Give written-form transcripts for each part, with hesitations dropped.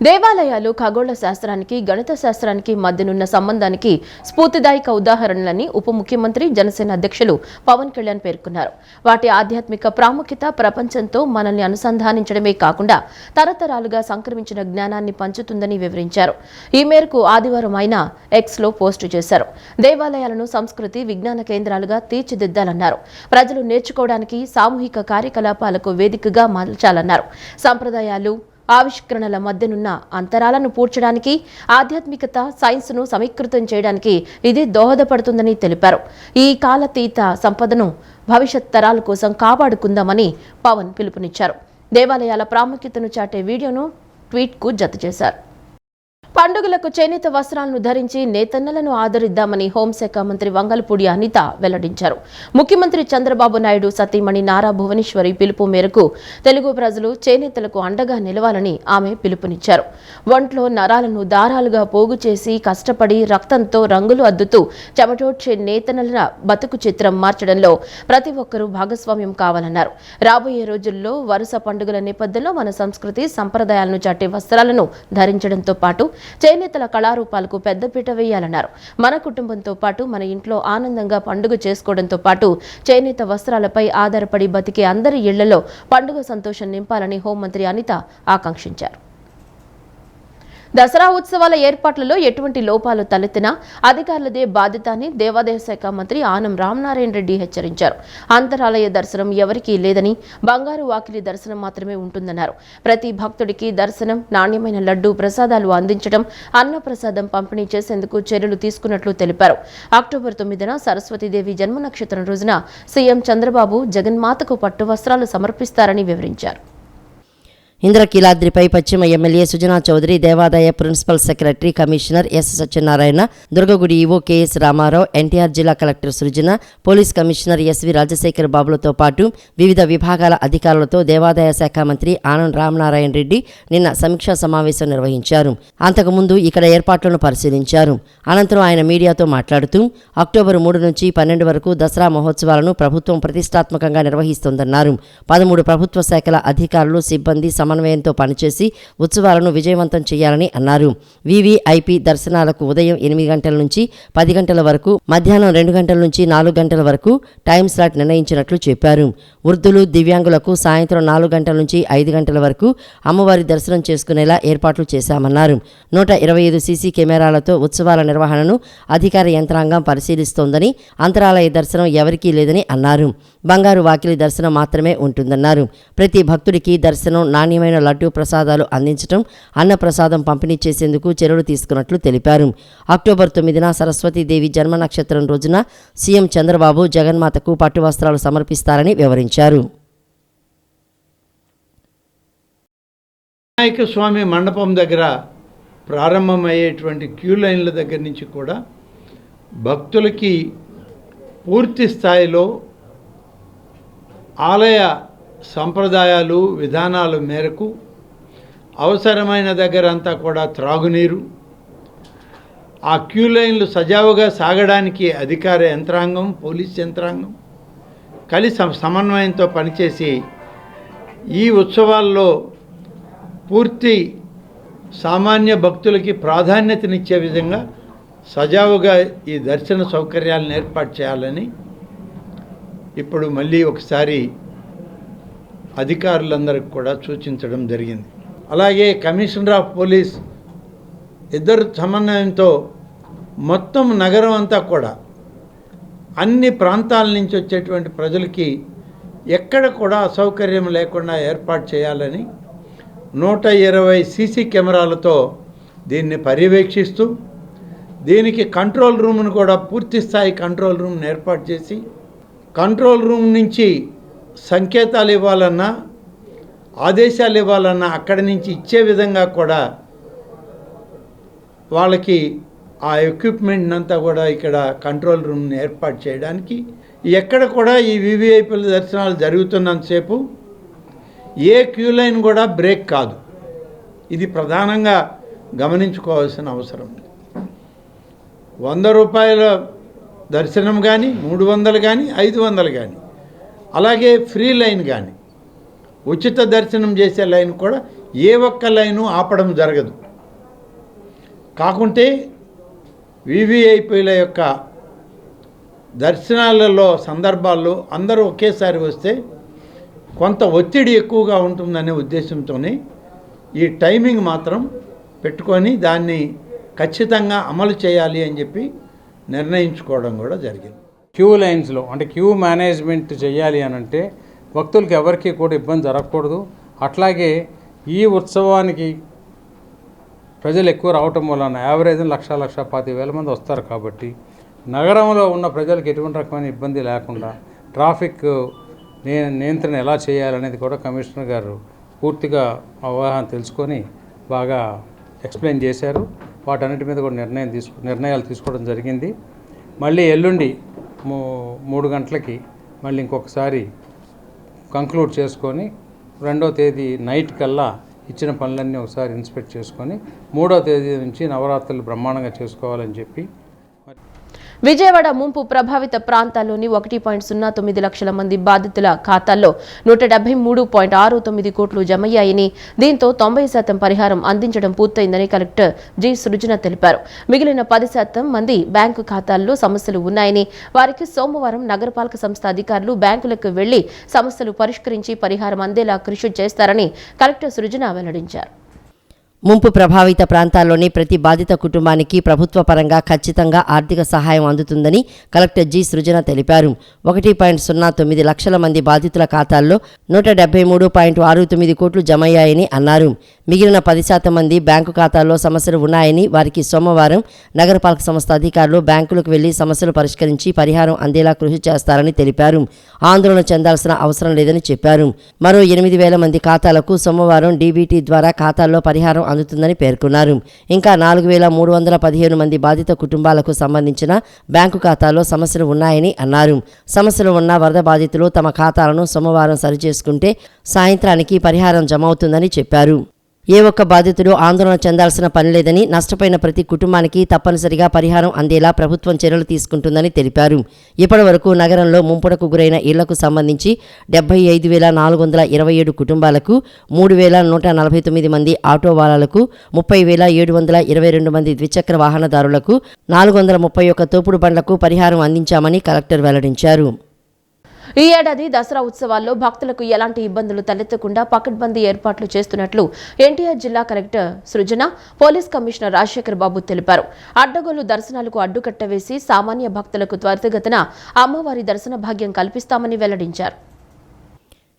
దేవాలయాలు ఖగోళ శాస్త్రానికి గణిత శాస్త్రానికి మధ్యనున్న సంబంధానికి స్ఫూర్తిదాయక ఉదాహరణలని ఉప ముఖ్యమంత్రి జనసేన అధ్యక్షులు పవన్ కళ్యాణ్ పేర్కొన్నారు. వాటి ఆధ్యాత్మిక ప్రాముఖ్యత ప్రపంచంతో మనల్ని అనుసంధానించడమే కాకుండా తరతరాలుగా సంక్రమించిన జ్ఞానాన్ని పంచుతుందని వివరించారు. ఈ మేరకు ఆదివారం ఆయన ఎక్స్లో పోస్టు చేశారు. దేవాలయాలను సంస్కృతి విజ్ఞాన కేంద్రాలుగా తీర్చిదిద్దాలన్నారు. ప్రజలు నేర్చుకోవడానికి సామూహిక కార్యకలాపాలకు వేదికగా మార్చాలన్నారు. సంప్రదాయాలు ఆవిష్కరణల మధ్యనున్న అంతరాలను పూడ్చడానికి ఆధ్యాత్మికత సైన్స్ను సమీకృతం చేయడానికి ఇది దోహదపడుతుందని తెలిపారు. ఈ కాలాతీత సంపదను భవిష్యత్ తరాల కోసం కాపాడుకుందామని పవన్ పిలుపునిచ్చారు. దేవాలయాల ప్రాముఖ్యతను చాటే వీడియోను ట్వీట్కు జత చేశారు. పండుగలకు చేనేత వస్త్రాలను ధరించి నేతన్నలను ఆదరిద్దామని హోంశాఖ మంత్రి వంగలపూడి అనిత వెల్లడించారు. ముఖ్యమంత్రి చంద్రబాబు నాయుడు సతీమణి నారా భువనేశ్వరి పిలుపు మేరకు తెలుగు ప్రజలు చేనేతలకు అండగా నిలవాలని ఆమె పిలుపునిచ్చారు. ఒంట్లో నరాలను దారాలుగా పోగు చేసి కష్టపడి రక్తంతో రంగులు అద్దుతూ చెమటోడ్చే నేతన్నల బతుకు చిత్రం మార్చడంలో ప్రతి ఒక్కరూ భాగస్వామ్యం కావాలన్నారు. రాబోయే రోజుల్లో వరుస పండుగల నేపథ్యంలో మన సంస్కృతి సంప్రదాయాలను చాటే వస్త్రాలను ధరించడంతో పాటు చేనేతల కళారూపాలకు పెద్దపీట వేయాలన్నారు. మన కుటుంబంతో పాటు మన ఇంట్లో ఆనందంగా పండుగ చేసుకోవడంతో పాటు చేనేత వస్త్రాలపై ఆధారపడి బతికే అందరి ఇళ్లలో పండుగ సంతోషం నింపాలని హోంమంత్రి అనిత ఆకాంక్షించారు. దసరా ఉత్సవాల ఏర్పాట్లలో ఎటువంటి లోపాలు తలెత్తినా అధికారులదే బాధ్యత అని దేవాదాయ శాఖ మంత్రి ఆనం రామనారాయణ రెడ్డి హెచ్చరించారు. అంతరాలయ దర్శనం ఎవరికీ లేదని బంగారు వాకిలి దర్శనం మాత్రమే ఉంటుందన్నారు. ప్రతి భక్తుడికి దర్శనం, నాణ్యమైన లడ్డూ ప్రసాదాలు అందించడం, అన్నప్రసాదం పంపిణీ చేసేందుకు చర్యలు తీసుకున్నట్లు తెలిపారు. అక్టోబర్ 9న సరస్వతీదేవి జన్మ నక్షత్రం రోజున సీఎం చంద్రబాబు జగన్మాతకు పట్టు వస్త్రాలు సమర్పిస్తారని వివరించారు. ఇంద్రకీలాద్రిపై పశ్చిమ ఎమ్మెల్యే సుజనా చౌదరి, దేవాదాయ principal secretary commissioner S Satyanarayana, దుర్గగుడి ఈవో కెఎస్ రామారావు, ఎన్టీఆర్ జిల్లా collector Srujana, police commissioner SV Rajasekhar బాబులతో పాటు వివిధ విభాగాల అధికారులతో దేవాదాయ శాఖ మంత్రి ఆనం రామనారాయణ రెడ్డి నిన్న సమీక్షా సమావేశం నిర్వహించారు. అంతకుముందు ఇక్కడ ఏర్పాట్లను పరిశీలించారు. అనంతరం ఆయన మీడియాతో మాట్లాడుతూ అక్టోబర్ 3 నుంచి 12 వరకు దసరా మహోత్సవాలను ప్రభుత్వం ప్రతిష్టాత్మకంగా నిర్వహిస్తోందన్నారు. 13 ప్రభుత్వ శాఖల అధికారులు, సిబ్బంది సమన్వయంతో పనిచేసి ఉత్సవాలను విజయవంతం చేయాలని అన్నారు. వివిఐపి దర్శనాలకు ఉదయం 8 గంటల నుంచి 10 గంటల వరకు, మధ్యాహ్నం 2 గంటల నుంచి 4 గంటల వరకు టైం స్లాట్ నిర్ణయించినట్లు చెప్పారు. వృద్ధులు, దివ్యాంగులకు సాయంత్రం 4 గంటల నుంచి 5 గంటల వరకు అమ్మవారి దర్శనం చేసుకునేలా ఏర్పాట్లు చేశామన్నారు. 125 సీసీ కెమెరాలతో ఉత్సవాల నిర్వహణను అధికార యంత్రాంగం పరిశీలిస్తోందని, అంతరాలయ దర్శనం ఎవరికీ లేదని అన్నారు. బంగారు వాకిలి దర్శనం మాత్రమే ఉంటుందన్నారు. ప్రతి భక్తుడికి దర్శనం, నాణ్యమైన లడ్డూ ప్రసాదాలు అందించడం, అన్నప్రసాదం పంపిణీ చేసేందుకు చర్యలు తీసుకున్నట్లు తెలిపారు. అక్టోబర్ 9న సరస్వతీదేవి జన్మ నక్షత్రం రోజున సీఎం చంద్రబాబు జగన్మాతకు పట్టు వస్త్రాలు సమర్పిస్తారని వివరించారు. వినాయక స్వామి మండపం దగ్గర ప్రారంభమయ్యేటువంటి క్యూ లైన్ల దగ్గర నుంచి కూడా భక్తులకి పూర్తి స్థాయిలో ఆలయ సంప్రదాయాలు, విధానాల మేరకు అవసరమైన దగ్గర అంతా కూడా త్రాగునీరు, ఆ క్యూ లైన్లు సజావుగా సాగడానికి అధికార యంత్రాంగం, పోలీస్ యంత్రాంగం కలిసి సమన్వయంతో పనిచేసి ఈ ఉత్సవాల్లో పూర్తి సామాన్య భక్తులకి ప్రాధాన్యతనిచ్చే విధంగా సజావుగా ఈ దర్శన సౌకర్యాలను ఏర్పాటు చేయాలని ఇప్పుడు మళ్ళీ ఒకసారి అధికారులందరికీ కూడా సూచించడం జరిగింది. అలాగే కమిషనర్ ఆఫ్ పోలీస్ ఇద్దరు సమన్వయంతో మొత్తం నగరం అంతా కూడా అన్ని ప్రాంతాల నుంచి వచ్చేటువంటి ప్రజలకి ఎక్కడ కూడా అసౌకర్యం లేకుండా ఏర్పాటు చేయాలని 120 సీసీ కెమెరాలతో దీన్ని పర్యవేక్షిస్తూ దీనికి కంట్రోల్ రూమ్ను కూడా పూర్తి స్థాయి కంట్రోల్ రూమ్ని ఏర్పాటు చేసి కంట్రోల్ రూమ్ నుంచి సంకేతాలు ఇవ్వాలన్నా, ఆదేశాలు ఇవ్వాలన్నా అక్కడి నుంచి ఇచ్చే విధంగా కూడా వాళ్ళకి ఆ ఎక్విప్మెంట్ అంతా కూడా ఇక్కడ కంట్రోల్ రూమ్ని ఏర్పాటు చేయడానికి, ఎక్కడ కూడా ఈ వివిఐపీల దర్శనాలు జరుగుతున్నంతసేపు ఏ క్యూ లైన్ కూడా బ్రేక్ కాదు. ఇది ప్రధానంగా గమనించుకోవాల్సిన అవసరం. 100 రూపాయల దర్శనం కానీ, 300 కానీ, 500 కానీ, అలాగే ఫ్రీ లైన్ కానీ ఉచిత దర్శనం చేసే లైన్ కూడా ఏ ఒక్క లైను ఆపడం జరగదు. కాకుంటే వివిఐపీల యొక్క దర్శనాలలో సందర్భాల్లో అందరూ ఒకేసారి వస్తే కొంత ఒత్తిడి ఎక్కువగా ఉంటుందనే ఉద్దేశంతోనే ఈ టైమింగ్ మాత్రం పెట్టుకొని దాన్ని ఖచ్చితంగా అమలు చేయాలి అని చెప్పి నిర్ణయించుకోవడం కూడా జరిగింది. క్యూ లైన్స్లో అంటే క్యూ మేనేజ్మెంట్ చేయాలి అని అంటే భక్తులకి ఎవరికి కూడా ఇబ్బంది జరగకూడదు. అట్లాగే ఈ ఉత్సవానికి ప్రజలు ఎక్కువ రావటం వలన యావరేజ్ 1,25,000 మంది వస్తారు. కాబట్టి నగరంలో ఉన్న ప్రజలకు ఎటువంటి రకమైన ఇబ్బంది లేకుండా ట్రాఫిక్ నియంత్రణ ఎలా చేయాలనేది కూడా కమిషనర్ గారు పూర్తిగా అవగాహన తెలుసుకొని బాగా ఎక్స్ప్లెయిన్ చేశారు. వాటన్నిటి మీద కూడా నిర్ణయాలు తీసుకోవడం జరిగింది. మళ్ళీ ఎల్లుండి 3 గంటలకి మళ్ళీ ఇంకొకసారి కంక్లూడ్ చేసుకొని 2వ తేదీ నైట్ కల్లా ఇచ్చిన పనులన్నీ ఒకసారి ఇన్స్పెక్ట్ చేసుకొని 3వ తేదీ నుంచి నవరాత్రులు బ్రహ్మాండంగా చేసుకోవాలని చెప్పి విజయవాడ ముంపు ప్రభావిత ప్రాంతాల్లోని 1.09 లక్షల మంది బాధితుల ఖాతాల్లో 173.69 కోట్లు జమయ్యాయని, దీంతో 90% పరిహారం అందించడం పూర్తయిందని కలెక్టర్ జి సృజన తెలిపారు. మిగిలిన 10% మంది బ్యాంకు ఖాతాల్లో సమస్యలు ఉన్నాయని, వారికి సోమవారం నగరపాలక సంస్థ అధికారులు బ్యాంకులకు వెళ్లి సమస్యలు పరిష్కరించి పరిహారం అందేలా కృషి చేస్తారని కలెక్టర్ సృజన వెల్లడించారు. ముంపు ప్రభావిత ప్రాంతాల్లోని ప్రతి బాధిత కుటుంబానికి ప్రభుత్వ పరంగా ఖచ్చితంగా ఆర్థిక సహాయం అందుతుందని కలెక్టర్ జి సృజన తెలిపారు. 1.09 లక్షల మంది బాధితుల ఖాతాల్లో 173.69 కోట్లు జమయ్యాయని అన్నారు. మిగిలిన 10% మంది బ్యాంకు ఖాతాల్లో సమస్యలు ఉన్నాయని, వారికి సోమవారం నగరపాలక సంస్థ అధికారులు బ్యాంకులకు వెళ్లి సమస్యలు పరిష్కరించి పరిహారం అందేలా కృషి చేస్తారని తెలిపారు. ఆందోళన చెందాల్సిన అవసరం లేదని చెప్పారు. మరో 8,000 మంది ఖాతాలకు సోమవారం డీబీటీ ద్వారా ఖాతాల్లో పరిహారం అందుతుందని పేర్కొన్నారు. ఇంకా 4,315 మంది బాధిత కుటుంబాలకు సంబంధించిన బ్యాంకు ఖాతాల్లో సమస్యలు ఉన్నాయని అన్నారు. సమస్యలు ఉన్న వరద బాధితులు తమ ఖాతాలను సోమవారం సరిచేసుకుంటే సాయంత్రానికి పరిహారం జమ అవుతుందని చెప్పారు. ఏ ఒక్క బాధితుడు ఆందోళన చెందాల్సిన పని లేదని, నష్టపోయిన ప్రతి కుటుంబానికి తప్పనిసరిగా పరిహారం అందేలా ప్రభుత్వం చర్యలు తీసుకుంటుందని తెలిపారు. ఇప్పటి వరకు నగరంలో ముంపునకు గురైన ఇళ్లకు సంబంధించి 75,427 కుటుంబాలకు, 3,149 మంది ఆటో వాలాలకు, 30,722 మంది ద్విచక్ర వాహనదారులకు, 431 తోపుడు బండ్లకు పరిహారం అందించామని కలెక్టర్ వెల్లడించారు. ఈ ఏడాది దసరా ఉత్సవాల్లో భక్తులకు ఎలాంటి ఇబ్బందులు తలెత్తకుండా పకడ్బందీ ఏర్పాట్లు చేస్తున్నట్లు ఎన్టీఆర్ జిల్లా collector Srujana, police commissioner Rajasekhar బాబు తెలిపారు. అడ్డగోలు దర్శనాలకు అడ్డుకట్ట వేసి సామాన్య భక్తులకు త్వరితగతిన అమ్మవారి దర్శన భాగ్యం కల్పిస్తామని వెల్లడించారు.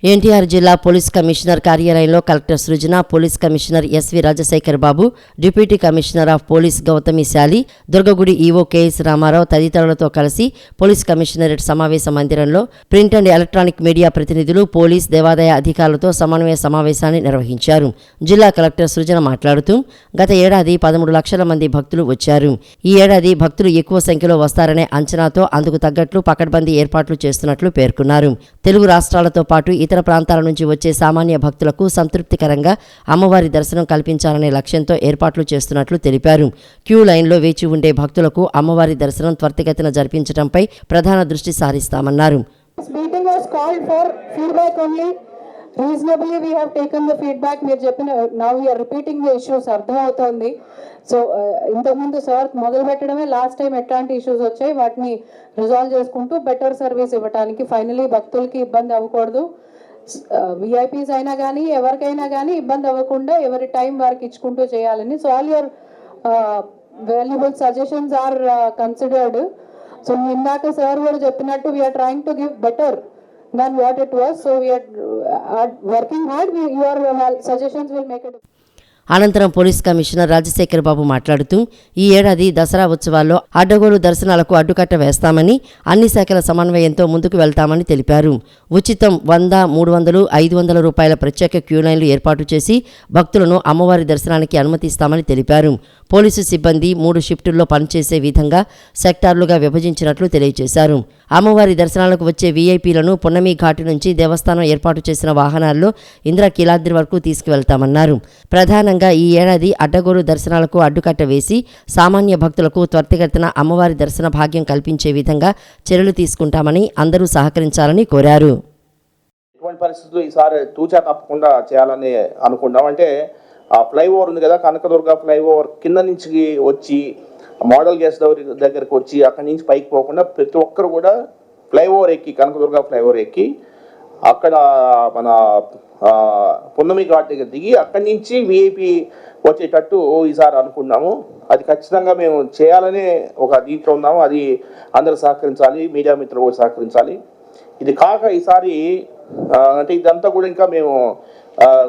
ఎన్టీఆర్ జిల్లా పోలీస్ కమిషనర్ కార్యాలయంలో collector Srujana, police commissioner SV Rajasekhar Babu, deputy commissioner of police Gautami Shali, దుర్గగుడి ఈవో కెఎస్ రామారావు తదితరులతో కలిసి పోలీస్ కమిషనరేట్ సమావేశ మందిరంలో ప్రింట్ అండ్ ఎలక్ట్రానిక్ మీడియా ప్రతినిధులు, పోలీస్, దేవాదాయ అధికారులతో సమన్వయ సమావేశాన్ని నిర్వహించారు. జిల్లా కలెక్టర్ సృజన మాట్లాడుతూ, గత ఏడాది 13 లక్షల మంది భక్తులు వచ్చారు. ఈ ఏడాది భక్తులు ఎక్కువ సంఖ్యలో వస్తారనే అంచనాతో అందుకు తగ్గట్లు పకడ్బందీ ఏర్పాట్లు చేస్తున్నట్లు పేర్కొన్నారు. తెలుగు రాష్ట్రాలతో పాటు ఇతర ప్రాంతాల నుంచి వచ్చే సామాన్య భక్తులకు సంతృప్తికరంగా అమ్మవారి దర్శనం కల్పించాలనే లక్ష్యంతో ఏర్పాట్లు చేస్తున్నట్లు తెలిపారు. క్యూ లైన్లో వేచి ఉండే భక్తులకు అమ్మవారి దర్శనం త్వరితగతిన జరిపించడంపై ప్రధాన దృష్టి సారిస్తామన్నారు. Reasonably we have taken the feedback. మీరు చెప్పిన now we're repeating the issues అర్థమవుతోంది. సో ఇంతకుముందు సార్ మొదలు పెట్టడమే లాస్ట్ టైం ఎట్లాంటి ఇష్యూస్ వచ్చాయి వాటిని రిజాల్వ్ చేసుకుంటూ బెటర్ సర్వీస్ ఇవ్వడానికి, ఫైనలీ భక్తులకి ఇబ్బంది అవ్వకూడదు, విఐపీస్ అయినా కానీ ఎవరికైనా కానీ ఇబ్బంది అవ్వకుండా ఎవరి టైం వారికి ఇచ్చుకుంటూ చేయాలని. So all your valuable suggestions are considered. So ఇందాక సార్ కూడా చెప్పినట్టు we're trying to give better than what it was, so we are working hard. Your suggestions will make a difference. అనంతరం పోలీస్ కమిషనర్ రాజశేఖర్ బాబు మాట్లాడుతూ, ఈ ఏడాది దసరా ఉత్సవాల్లో అడ్డగోలు దర్శనాలకు అడ్డుకట్ట వేస్తామని, అన్ని శాఖల సమన్వయంతో ముందుకు వెళ్తామని తెలిపారు. ఉచితం 100, 300, 500 రూపాయల ప్రత్యేక క్యూ లైన్లు ఏర్పాటు చేసి భక్తులను అమ్మవారి దర్శనానికి అనుమతిస్తామని తెలిపారు. పోలీసు సిబ్బంది 3 షిఫ్టుల్లో పనిచేసే విధంగా సెక్టార్లుగా విభజించినట్లు తెలియజేశారు. అమ్మవారి దర్శనాలకు వచ్చే వీఐపీలను పున్నమి ఘాటు నుంచి దేవస్థానం ఏర్పాటు చేసిన వాహనాల్లో ఇంద్రకీలాద్రి వరకు తీసుకువెళ్తామన్నారు. ప్రధానంగా ఈ ఏడాది అడ్డగోలు దర్శనాలకు అడ్డుకట్ట వేసి సామాన్య భక్తులకు త్వరితగతిన అమ్మవారి దర్శన భాగ్యం కల్పించే విధంగా చర్యలు తీసుకుంటామని అందరూ సహకరించాలని కోరారు. ఇటువంటి పరిస్థితుల్లో ఈసారి తూచా తప్పకుండా చేయాలని అనుకున్నాం. అంటే ఆ ఫ్లైఓవర్ ఉంది కదా, కనకదుర్గ ఫ్లైఓవర్ కింద నుంచి వచ్చి మోడల్ గ్యాస్ దగ్గరికి వచ్చి అక్కడి నుంచి పైకి పోకుండా ప్రతి ఒక్కరు కూడా ఫ్లైఓవర్ ఎక్కి, కనకదుర్గ ఫ్లైఓవర్ ఎక్కి అక్కడ మన పున్నమి ఘాట్ దగ్గర దిగి అక్కడి నుంచి విఐపి వచ్చేటట్టు ఈసారి అనుకున్నాము. అది ఖచ్చితంగా మేము చేయాలనే ఒక దీంట్లో ఉన్నాము. అది అందరూ సహకరించాలి, మీడియా మిత్రులు కూడా సహకరించాలి. ఇది కాక ఈసారి అంటే ఇదంతా కూడా ఇంకా మేము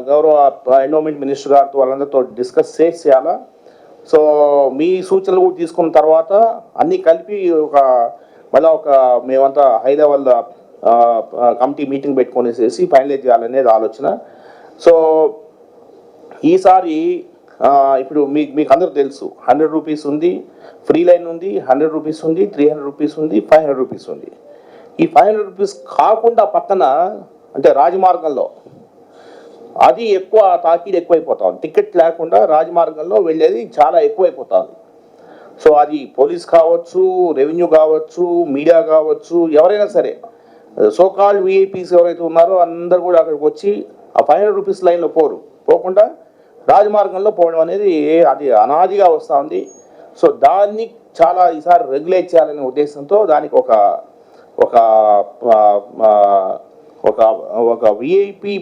గౌరవ ఎండోమెంట్ మినిస్టర్ గారితో వాళ్ళందరితో డిస్కస్ చేయాలా. సో మీ సూచనలు కూడా తీసుకున్న తర్వాత అన్నీ కలిపి మళ్ళీ మేమంతా హై లెవెల్ కమిటీ మీటింగ్ పెట్టుకొనేసేసి ఫైనలైజ్ చేయాలనేది ఆలోచన. సో ఈసారి ఇప్పుడు మీకు అందరూ తెలుసు 100 రూపీస్ ఉంది, ఫ్రీ లైన్ ఉంది, 100 రూపీస్ ఉంది, 300 రూపీస్ ఉంది, 500 రూపీస్ ఉంది. ఈ 500 రూపీస్ కాకుండా పక్కన అంటే రాజమార్గంలో అది ఎక్కువ తాకీదు ఎక్కువైపోతా ఉంది. టికెట్ లేకుండా రాజమార్గంలో వెళ్ళేది చాలా ఎక్కువైపోతుంది. సో అది పోలీస్ కావచ్చు, రెవెన్యూ కావచ్చు, మీడియా కావచ్చు, ఎవరైనా సరే సోకాల్ విఐపీస్ ఎవరైతే ఉన్నారో అందరు కూడా అక్కడికి వచ్చి ఆ 500 రూపీస్ లైన్లో పోకుండా రాజమార్గంలో పోవడం అనేది అది అనాదిగా వస్తూ ఉంది. సో దాన్ని చాలా ఈసారి రెగ్యులేట్ చేయాలనే ఉద్దేశంతో దానికి ఒక విఐపి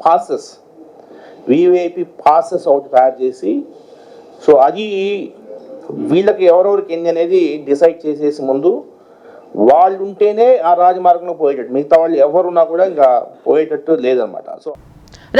పాసెస్ ఒకటి తయారు చేసి, సో అది వీళ్ళకి ఎవరెవరికి ఎన్ని అనేది డిసైడ్ చేసేసి ముందు వాళ్ళు ఉంటేనే ఆ రాజమార్గంలో పోయేటట్టు, మిగతా వాళ్ళు ఎవరున్నా కూడా ఇంకా పోయేటట్టు లేదనమాట. సో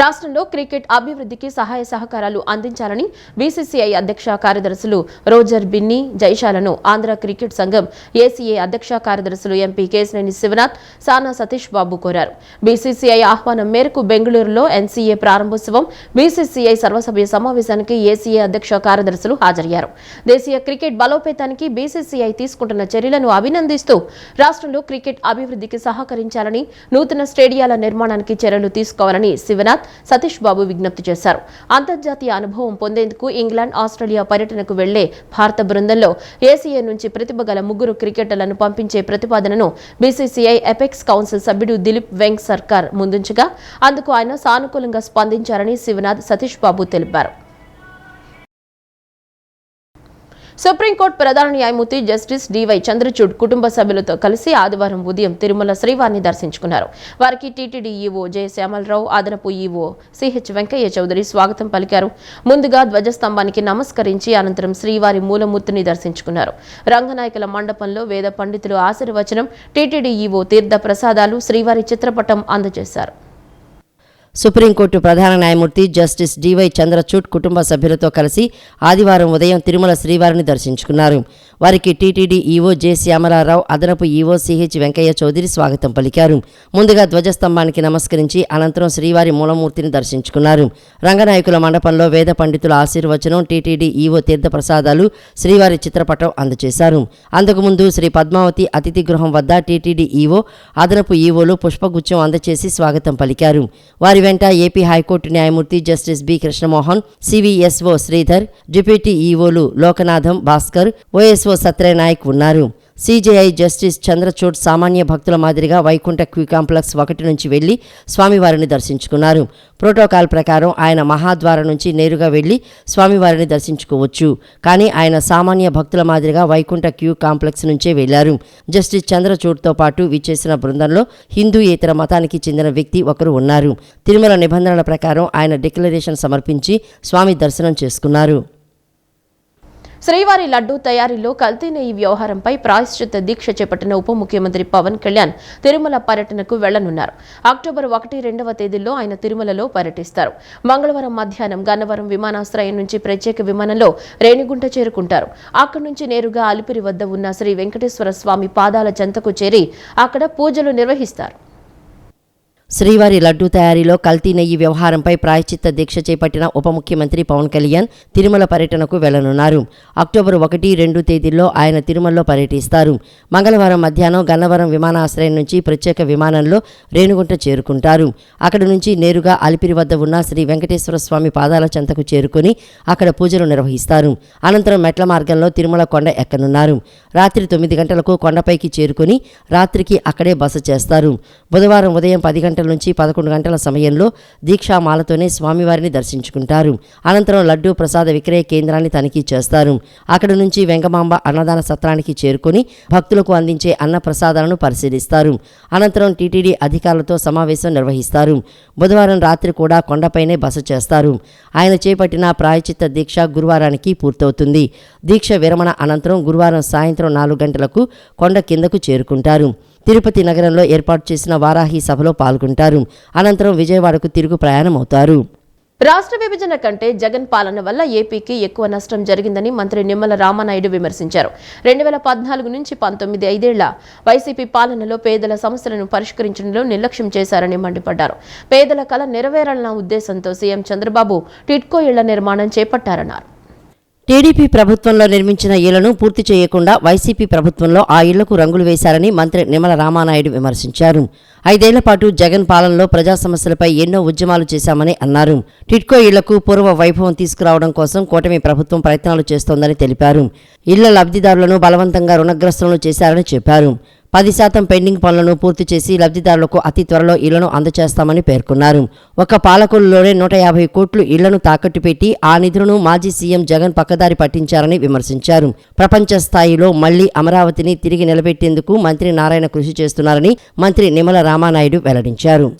రాష్ట్రంలో క్రికెట్ అభివృద్ధికి సహాయ సహకారాలు అందించాలని బీసీసీఐ అధ్యక్ష కార్యదర్శులు రోజర్ బిన్ని జైశాలను ఆంధ్ర క్రికెట్ సంఘం ఏసీఏ అధ్యక్ష కార్యదర్శులు ఎంపీ కేశినేని శివనాథ్, సానా సతీష్ బాబు కోరారు. బీసీసీఐ ఆహ్వానం మేరకు బెంగళూరులో ఎన్సీఏ ప్రారంభోత్సవం, బీసీసీఐ సర్వసభ్య సమావేశానికి ఏసీఏ అధ్యక్ష కార్యదర్శులు హాజరయ్యారు. దేశీయ క్రికెట్ బలోపేతానికి బీసీసీఐ తీసుకుంటున్న చర్యలను అభినందిస్తూ రాష్ట్రంలో క్రికెట్ అభివృద్ధికి సహకరించాలని, నూతన స్టేడియాల నిర్మాణానికి చర్యలు తీసుకోవాలని శివనాథ్, సతీష్ బాబు విజ్ఞప్తి చేశారు. అంతర్జాతీయ అనుభవం పొందేందుకు ఇంగ్లాండ్, ఆస్ట్రేలియా పర్యటనకు వెళ్లే భారత బృందంలో ఏసీఏ నుంచి ప్రతిభ గల 3 క్రికెటర్లను పంపించే ప్రతిపాదనను బీసీసీఐ ఎపెక్స్ కౌన్సిల్ సభ్యుడు దిలీప్ వెంగ్ సర్కార్ ముందుంచగా అందుకు ఆయన సానుకూలంగా స్పందించారని శివనాథ్, సతీష్ బాబు తెలిపారు. సుప్రీంకోర్టు ప్రధాన న్యాయమూర్తి జస్టిస్ డివై చంద్రచూడ్ కుటుంబ సభ్యులతో కలిసి ఆదివారం ఉదయం తిరుమల శ్రీవారిని దర్శించుకున్నారు. వారికి టీటీడీ ఈవో జె శ్యామలరావు, అదనపు ఈవో సిహెచ్ వెంకయ్య చౌదరి స్వాగతం పలికారు. ముందుగా ధ్వజస్తంభానికి నమస్కరించి అనంతరం శ్రీవారి మూలమూర్తిని దర్శించుకున్నారు. రంగనాయకుల మండపంలో వేద పండితులు ఆశీర్వచనం, టీటీడీ ఈవో తీర్థ ప్రసాదాలు, శ్రీవారి చిత్రపటం అందజేశారు. సుప్రీంకోర్టు ప్రధాన న్యాయమూర్తి జస్టిస్ డివై చంద్రచూడ్ కుటుంబ సభ్యులతో కలిసి ఆదివారం ఉదయం తిరుమల శ్రీవారిని దర్శించుకున్నారు. వారికి టీటీడీ ఈవో జె శ్యామలారావు, అదనపు ఈవో సిహెచ్ వెంకయ్య చౌదరి స్వాగతం పలికారు. ముందుగా ధ్వజస్తంభానికి నమస్కరించి అనంతరం శ్రీవారి మూలమూర్తిని దర్శించుకున్నారు. రంగనాయకుల మండపంలో వేద పండితుల ఆశీర్వచనం, టీటీడీ ఈవో తీర్థ ప్రసాదాలు, శ్రీవారి చిత్రపటం అందజేశారు. అంతకుముందు శ్రీ పద్మావతి అతిథి గృహం వద్ద టీటీడీ ఈవో, అదనపు ఈవోలు పుష్పగుచ్చం అందజేసి స్వాగతం పలికారు. వారి వెంట ఏపీ హైకోర్టు న్యాయమూర్తి justice B Krishnamohan, CVSO Sridhar, deputy ఈవోలు లోకనాథం, భాస్కర్, ఓఎస్ఓ సత్యనాయక్ ఉన్నారు. సిజేఐ జస్టిస్ చంద్రచూడ్ సామాన్య భక్తుల మాదిరిగా వైకుంఠ క్యూ కాంప్లెక్స్ 1 నుంచి వెళ్లి స్వామివారిని దర్శించుకున్నారు. ప్రోటోకాల్ ప్రకారం ఆయన మహాద్వారం నుంచి నేరుగా వెళ్లి స్వామివారిని దర్శించుకోవచ్చు. కానీ ఆయన సామాన్య భక్తుల మాదిరిగా వైకుంఠ క్యూ కాంప్లెక్స్ నుంచే వెళ్లారు. జస్టిస్ చంద్రచూడ్తో పాటు విచ్చేసిన బృందంలో హిందూయేతర మతానికి చెందిన వ్యక్తి ఒకరు ఉన్నారు. తిరుమల నిబంధనల ప్రకారం ఆయన డిక్లరేషన్ సమర్పించి స్వామి దర్శనం చేసుకున్నారు. శ్రీవారి లడ్డూ తయారీలో కల్తీ నెయ్యి వ్యవహారంపై ప్రాయశ్చిత్త దీక్ష చేపట్టిన ఉప ముఖ్యమంత్రి పవన్ కళ్యాణ్ తిరుమల పర్యటనకు వెళ్లనున్నారు. అక్టోబర్ 1, 2వ తేదీల్లో ఆయన తిరుమలలో పర్యటిస్తారు. మంగళవారం మధ్యాహ్నం గన్నవరం విమానాశ్రయం నుంచి ప్రత్యేక విమానంలో రేణిగుంట చేరుకుంటారు. అక్కడి నుంచి నేరుగా అలిపిరి వద్ద ఉన్న శ్రీ వెంకటేశ్వర స్వామి పాదాల చెంతకు చేరి అక్కడ పూజలు నిర్వహిస్తారు. శ్రీవారి లడ్డూ తయారీలో కల్తీ నెయ్యి వ్యవహారంపై ప్రాయశ్చిత్త దీక్ష చేపట్టిన ఉప ముఖ్యమంత్రి పవన్ కళ్యాణ్ తిరుమల పర్యటనకు వెళ్లనున్నారు. అక్టోబర్ 1, 2 తేదీల్లో ఆయన తిరుమలలో పర్యటిస్తారు. మంగళవారం మధ్యాహ్నం గన్నవరం విమానాశ్రయం నుంచి ప్రత్యేక విమానంలో రేణిగుంట చేరుకుంటారు. అక్కడి నుంచి నేరుగా అలిపిరి వద్ద ఉన్న శ్రీ వెంకటేశ్వర స్వామి పాదాల చెంతకు చేరుకుని అక్కడ పూజలు నిర్వహిస్తారు. అనంతరం మెట్ల మార్గంలో తిరుమల కొండ ఎక్కనున్నారు. రాత్రి 9 గంటలకు కొండపైకి చేరుకుని రాత్రికి అక్కడే బస చేస్తారు. బుధవారం ఉదయం 10 గంటలకు గంటల నుంచి 11 గంటల సమయంలో దీక్షామాలతోనే స్వామివారిని దర్శించుకుంటారు. అనంతరం లడ్డూ ప్రసాద విక్రయ కేంద్రాన్ని తనిఖీ చేస్తారు. అక్కడి నుంచి వెంగమాంబ అన్నదాన సత్రానికి చేరుకుని భక్తులకు అందించే అన్న ప్రసాదాలను పరిశీలిస్తారు. అనంతరం టీటీడీ అధికారులతో సమావేశం నిర్వహిస్తారు. బుధవారం రాత్రి కూడా కొండపైనే బస చేస్తారు. ఆయన చేపట్టిన ప్రాయచిత్త దీక్ష గురువారానికి పూర్తవుతుంది. దీక్ష విరమణ అనంతరం గురువారం సాయంత్రం 4 గంటలకు కొండ కిందకు చేరుకుంటారు. తిరుపతి నగరంలో ఏర్పాటు చేసిన వారాహి సభలో పాల్గొంటారు. అనంతరం విజయవాడకు తిరుగు ప్రయాణమవుతారు. రాష్ట్ర విభజన కంటే జగన్ పాలన వల్ల ఏపీకి ఎక్కువ నష్టం జరిగిందని మంత్రి నిమ్మల రామానాయుడు విమర్శించారు. 2014 నుంచి 19 ఐదేళ్ల వైసీపీ పాలనలో పేదల సమస్యలను పరిష్కరించడంలో నిర్లక్ష్యం చేశారని మండిపడ్డారు. పేదల కల నెరవేరాలన్న ఉద్దేశంతో సీఎం చంద్రబాబు టిడ్కో ఇళ్ల నిర్మాణం చేపట్టారన్నారు. టీడీపీ ప్రభుత్వంలో నిర్మించిన ఇళ్లను పూర్తి చేయకుండా వైసీపీ ప్రభుత్వంలో ఆ ఇళ్లకు రంగులు వేశారని మంత్రి నిమ్మల రామానాయుడు విమర్శించారు. 5 ఏళ్ల పాటు జగన్ పాలనలో ప్రజా సమస్యలపై ఎన్నో ఉద్యమాలు చేశామని అన్నారు. టిడ్కో ఇళ్లకు పూర్వ వైభవం తీసుకురావడం కోసం కూటమి ప్రభుత్వం ప్రయత్నాలు చేస్తోందని తెలిపారు. ఇళ్ల లబ్ధిదారులను బలవంతంగా రుణగ్రస్తులను చేశారని చెప్పారు. 10% పెండింగ్ పనులను పూర్తి చేసి లబ్ధిదారులకు అతి త్వరలో ఇళ్లను అందజేస్తామని పేర్కొన్నారు. ఒక పాలకులలోనే 150 కోట్లు ఇళ్లను తాకట్టు పెట్టి ఆ నిధులను మాజీ సీఎం జగన్ పక్కదారి పట్టించారని విమర్శించారు. ప్రపంచ స్థాయిలో మళ్లీ అమరావతిని తిరిగి నిలబెట్టేందుకు మంత్రి నారాయణ కృషి చేస్తున్నారని మంత్రి నిమ్మల రామానాయుడు వెల్లడించారు.